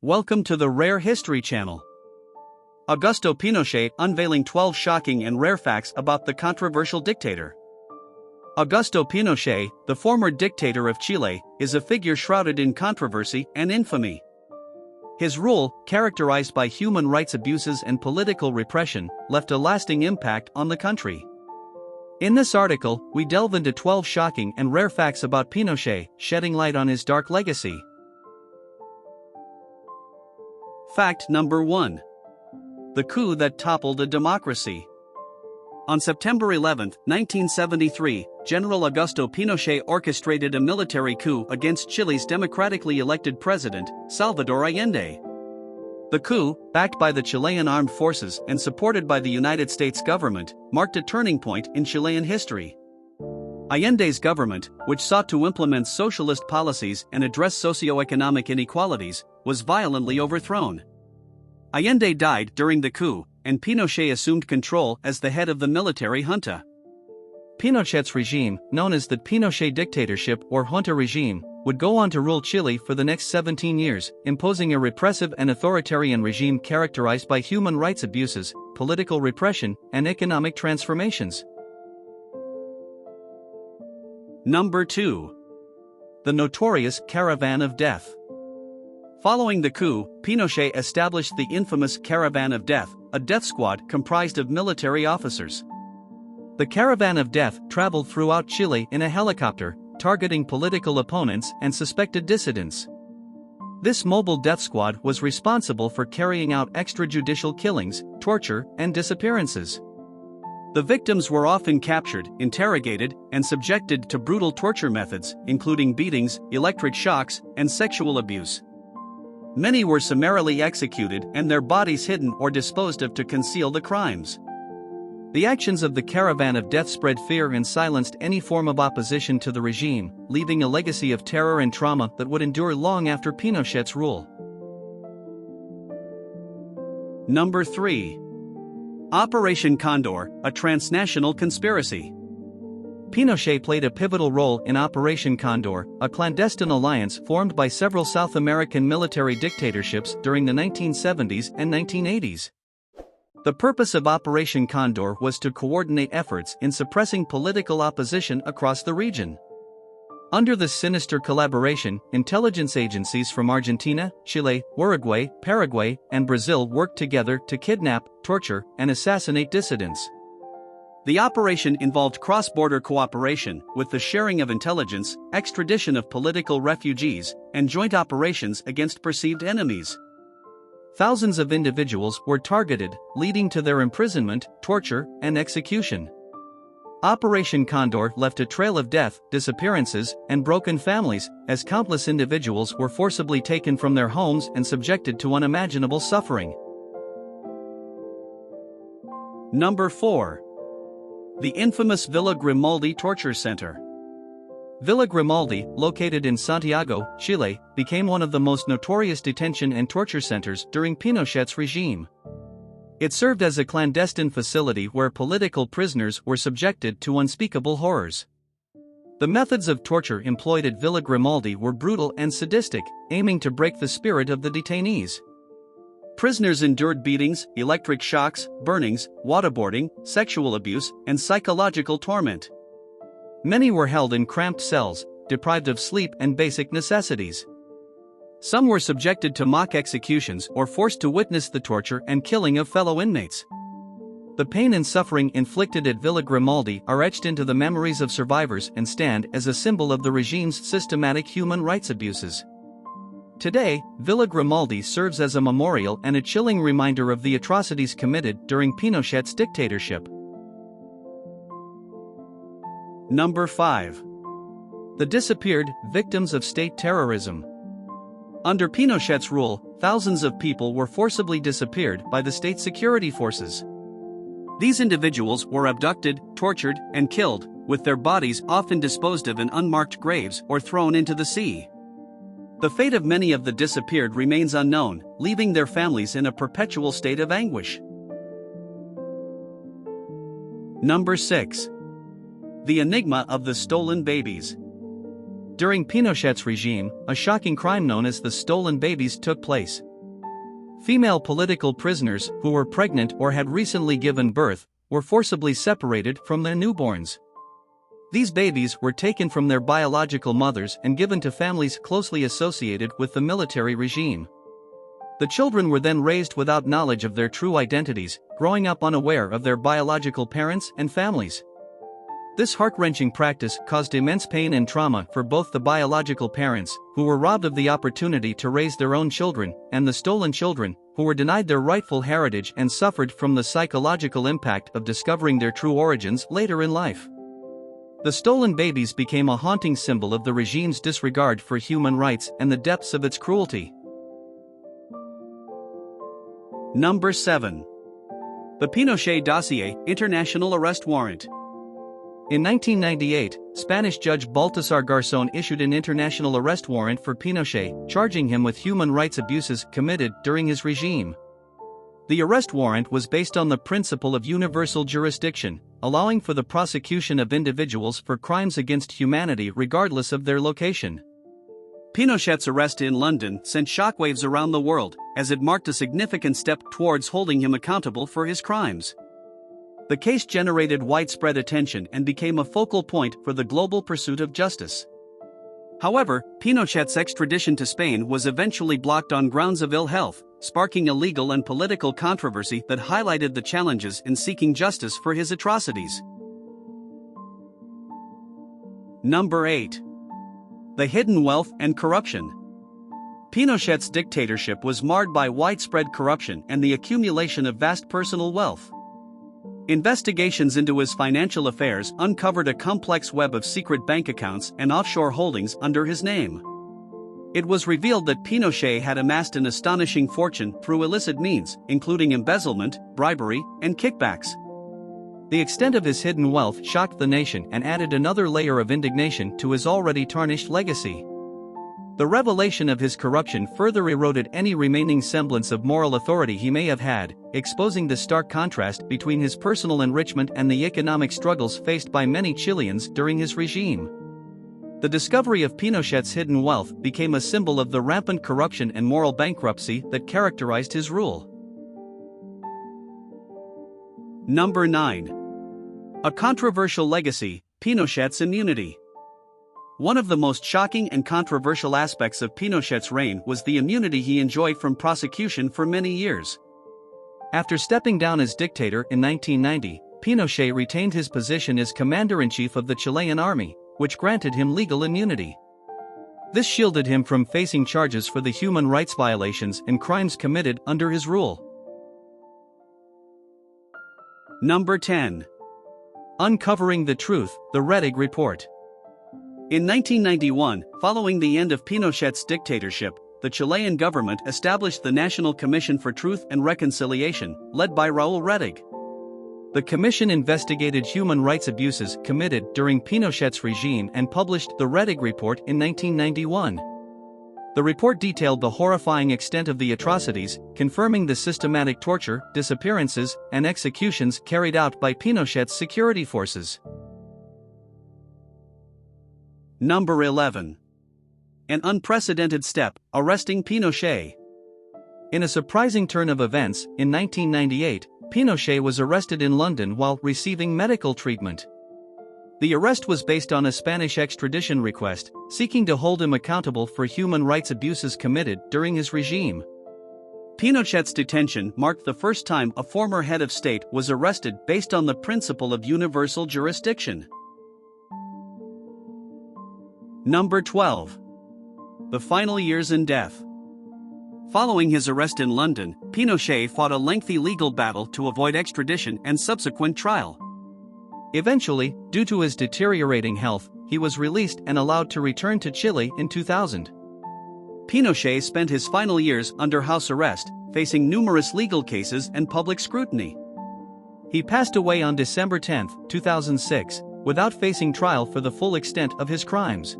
Welcome to the Rare History Channel. Augusto Pinochet unveiling 12 shocking and rare facts about the controversial dictator. Augusto Pinochet, the former dictator of Chile, is a figure shrouded in controversy and infamy. His rule, characterized by human rights abuses and political repression, left a lasting impact on the country. In this article, we delve into 12 shocking and rare facts about Pinochet, shedding light on his dark legacy. Fact number 1. The coup that toppled a democracy. On September 11, 1973, General Augusto Pinochet orchestrated a military coup against Chile's democratically elected president, Salvador Allende. The coup, backed by the Chilean armed forces and supported by the United States government, marked a turning point in Chilean history. Allende's government, which sought to implement socialist policies and address socioeconomic inequalities, was violently overthrown. Allende died during the coup, and Pinochet assumed control as the head of the military junta. Pinochet's regime, known as the Pinochet dictatorship or junta regime, would go on to rule Chile for the next 17 years, imposing a repressive and authoritarian regime characterized by human rights abuses, political repression, and economic transformations. Number 2. The notorious Caravan of Death. Following the coup, Pinochet established the infamous Caravan of Death, a death squad comprised of military officers. The Caravan of Death traveled throughout Chile in a helicopter, targeting political opponents and suspected dissidents. This mobile death squad was responsible for carrying out extrajudicial killings, torture, and disappearances. The victims were often captured, interrogated, and subjected to brutal torture methods, including beatings, electric shocks, and sexual abuse. Many were summarily executed and their bodies hidden or disposed of to conceal the crimes. The actions of the Caravan of Death spread fear and silenced any form of opposition to the regime, leaving a legacy of terror and trauma that would endure long after Pinochet's rule. Number 3. Operation Condor, a transnational conspiracy. Pinochet played a pivotal role in Operation Condor, a clandestine alliance formed by several South American military dictatorships during the 1970s and 1980s. The purpose of Operation Condor was to coordinate efforts in suppressing political opposition across the region. Under this sinister collaboration, intelligence agencies from Argentina, Chile, Uruguay, Paraguay, and Brazil worked together to kidnap, torture, and assassinate dissidents. The operation involved cross-border cooperation, with the sharing of intelligence, extradition of political refugees, and joint operations against perceived enemies. Thousands of individuals were targeted, leading to their imprisonment, torture, and execution. Operation Condor left a trail of death, disappearances, and broken families, as countless individuals were forcibly taken from their homes and subjected to unimaginable suffering. Number 4. The infamous Villa Grimaldi Torture Center. Villa Grimaldi, located in Santiago, Chile, became one of the most notorious detention and torture centers during Pinochet's regime. It served as a clandestine facility where political prisoners were subjected to unspeakable horrors. The methods of torture employed at Villa Grimaldi were brutal and sadistic, aiming to break the spirit of the detainees. Prisoners endured beatings, electric shocks, burnings, waterboarding, sexual abuse, and psychological torment. Many were held in cramped cells, deprived of sleep and basic necessities. Some were subjected to mock executions or forced to witness the torture and killing of fellow inmates. The pain and suffering inflicted at Villa Grimaldi are etched into the memories of survivors and stand as a symbol of the regime's systematic human rights abuses. Today, Villa Grimaldi serves as a memorial and a chilling reminder of the atrocities committed during Pinochet's dictatorship. Number 5. The disappeared victims of state terrorism. Under Pinochet's rule, thousands of people were forcibly disappeared by the state security forces. These individuals were abducted, tortured, and killed, with their bodies often disposed of in unmarked graves or thrown into the sea. The fate of many of the disappeared remains unknown, leaving their families in a perpetual state of anguish. Number 6. The enigma of the stolen babies. During Pinochet's regime, a shocking crime known as the stolen babies took place. Female political prisoners who were pregnant or had recently given birth were forcibly separated from their newborns. These babies were taken from their biological mothers and given to families closely associated with the military regime. The children were then raised without knowledge of their true identities, growing up unaware of their biological parents and families. This heart-wrenching practice caused immense pain and trauma for both the biological parents, who were robbed of the opportunity to raise their own children, and the stolen children, who were denied their rightful heritage and suffered from the psychological impact of discovering their true origins later in life. The stolen babies became a haunting symbol of the regime's disregard for human rights and the depths of its cruelty. Number 7. The Pinochet Dossier, International Arrest Warrant. In 1998, Spanish Judge Baltasar Garzón issued an international arrest warrant for Pinochet, charging him with human rights abuses committed during his regime. The arrest warrant was based on the principle of universal jurisdiction, allowing for the prosecution of individuals for crimes against humanity regardless of their location. Pinochet's arrest in London sent shockwaves around the world, as it marked a significant step towards holding him accountable for his crimes. The case generated widespread attention and became a focal point for the global pursuit of justice. However, Pinochet's extradition to Spain was eventually blocked on grounds of ill health, sparking a legal and political controversy that highlighted the challenges in seeking justice for his atrocities. Number 8. The hidden wealth and corruption. Pinochet's dictatorship was marred by widespread corruption and the accumulation of vast personal wealth. Investigations into his financial affairs uncovered a complex web of secret bank accounts and offshore holdings under his name. It was revealed that Pinochet had amassed an astonishing fortune through illicit means, including embezzlement, bribery, and kickbacks. The extent of his hidden wealth shocked the nation and added another layer of indignation to his already tarnished legacy. The revelation of his corruption further eroded any remaining semblance of moral authority he may have had, exposing the stark contrast between his personal enrichment and the economic struggles faced by many Chileans during his regime. The discovery of Pinochet's hidden wealth became a symbol of the rampant corruption and moral bankruptcy that characterized his rule. Number 9. A controversial legacy, Pinochet's immunity. One of the most shocking and controversial aspects of Pinochet's reign was the immunity he enjoyed from prosecution for many years. After stepping down as dictator in 1990, Pinochet retained his position as commander-in-chief of the Chilean army, which granted him legal immunity. This shielded him from facing charges for the human rights violations and crimes committed under his rule. Number 10. Uncovering the Truth, the Rettig Report. In 1991, following the end of Pinochet's dictatorship, the Chilean government established the National Commission for Truth and Reconciliation, led by Raúl Rettig. The commission investigated human rights abuses committed during Pinochet's regime and published the Rettig Report in 1991. The report detailed the horrifying extent of the atrocities, confirming the systematic torture, disappearances, and executions carried out by Pinochet's security forces. Number 11. An unprecedented step, arresting Pinochet. In a surprising turn of events, in 1998, Pinochet was arrested in London while receiving medical treatment. The arrest was based on a Spanish extradition request, seeking to hold him accountable for human rights abuses committed during his regime. Pinochet's detention marked the first time a former head of state was arrested based on the principle of universal jurisdiction. Number 12. The final years and death. Following his arrest in London, Pinochet fought a lengthy legal battle to avoid extradition and subsequent trial. Eventually, due to his deteriorating health, he was released and allowed to return to Chile in 2000. Pinochet spent his final years under house arrest, facing numerous legal cases and public scrutiny. He passed away on December 10, 2006, without facing trial for the full extent of his crimes.